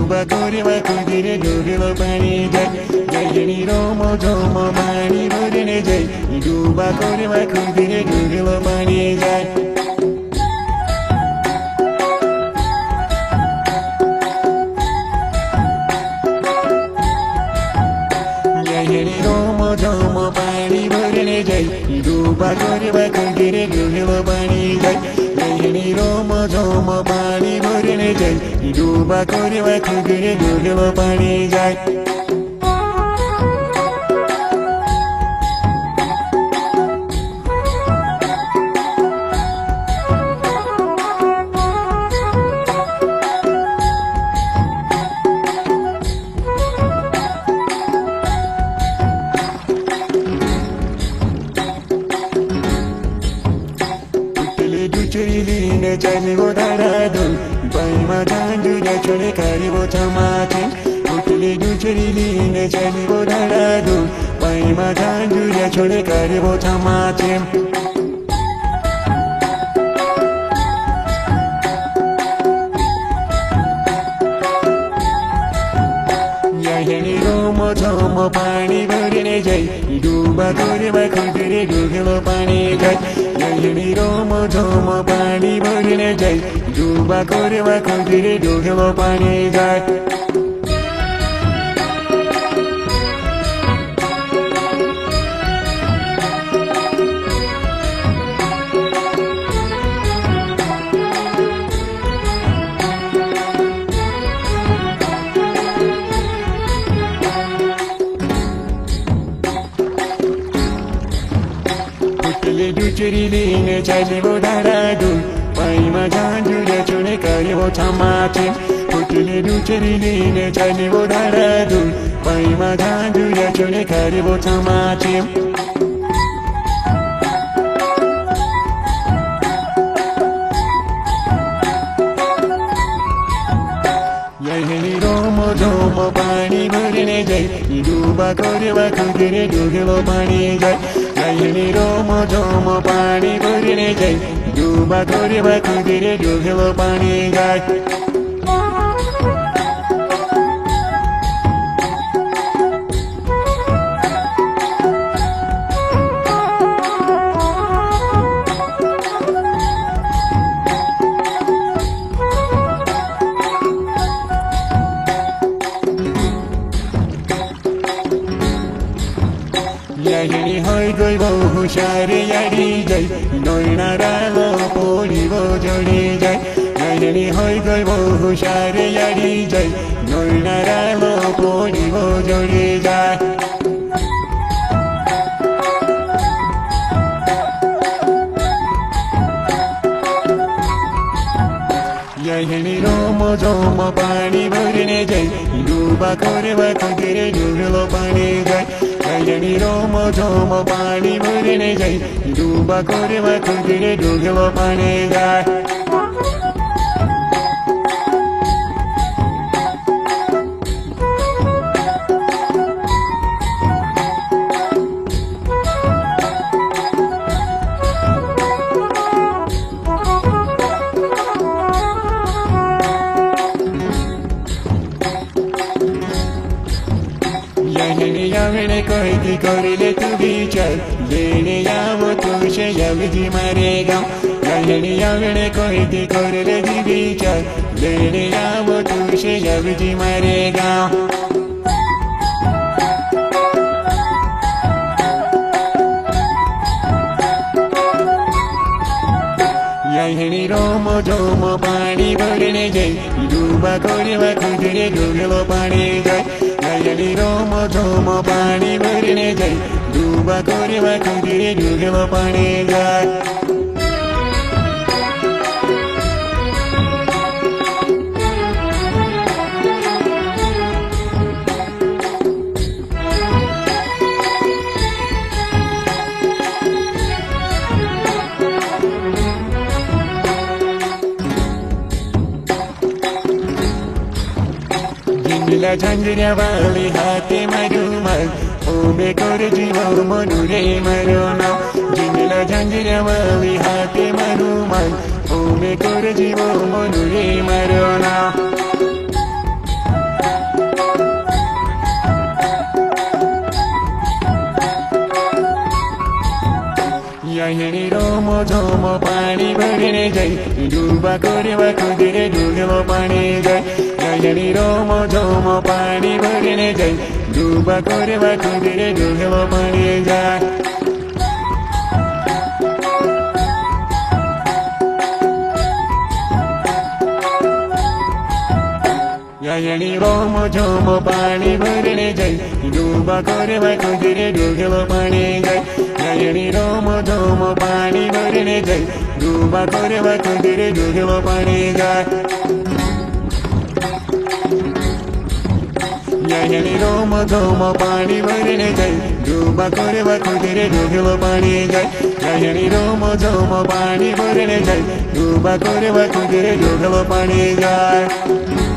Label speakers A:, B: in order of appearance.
A: Bakore bakudire dugilo pani jai jai romo jomo mani budine jai du bakore bakudire dugilo pani jai jai romo jomo mani budine jai du bakore bakudire dugilo pani jai jai romo jomo mani budine jai du bakore bakudire dugilo pani jai Chiriline chalibo daradun Paima jandu ya chole karibo tamatin Utile du chiriline chalibo daradun Paima jandu ya chole karibo tamatin Yahini romo tomo pani burine jai Duba kore bakudire dugilo pani jai Yahini romo tomo pani burine jai Duba kore bakudire dugilo pani jai Chiriline chalibo daradun Paima jandu ya chole karibo tamatin Utile du chiriline chalibo daradun Paima jandu ya chole karibo tamatin Yahini romo jomo pani burine jai Duba kore bakudire dugilo pani jai Yahini romo jomo pani burine jai Duba kore bakudire dugilo pani jai Yahini hoi goi bohu shari yari jai Noina ralo poli bo jori jai Yahini hoi goi bohu shari yari jai Noina ralo poli bo jori jai Yahini romo jomo pani burine jai Duba kore bakudire dugilo pani jai Yahini romo jomo pani burine jai Duba kore bakudire dugilo pani jai Yahini yavine koiti korile tu bichar Lene yavo tushe yaviji marega Yahini yavine koiti korile tu bichar Lene yavo tushe yaviji marega Yahini romo jomo pani burine jai Duba kore bakudire dugilo pani jai Yahini romo jomo pani burine jai Duba kore bakudire dugilo pani jai जिनेला झांजऱ्यावाळी हाते मारुमाल उभे कर जीव manure मारो नाव जिनेला झांजऱ्यावाळी हाते मारुमाल उभे कर जीव manure मारो नाव यायणी रोम झोम पाणी भरणे जाई डुबा कोरेवा कुदिरे डुगलो पाणी जाई यायणी रोम झोम पाणी भरणे जाई डुबा कोरेवा कुदिरे डुगलो पाणी जाई यायणी रोम झोम पाणी भरणे जाई डुबा कोरेवा कुदिरे डुगलो पाणी जाई यायणी रोम झोम पाणी भरणे जाई डुबा कोरेवा कुदिरे डुगलो पाणी जाई यायणी रोम झोम पाणी भरणे जाई डुबा कोरेवा कुदिरे डुगलो पाणी जाई यायणी रोम झोम पाणी भरणे जाई डुबा कोरेवा कुदिरे डुगलो पाणी जाई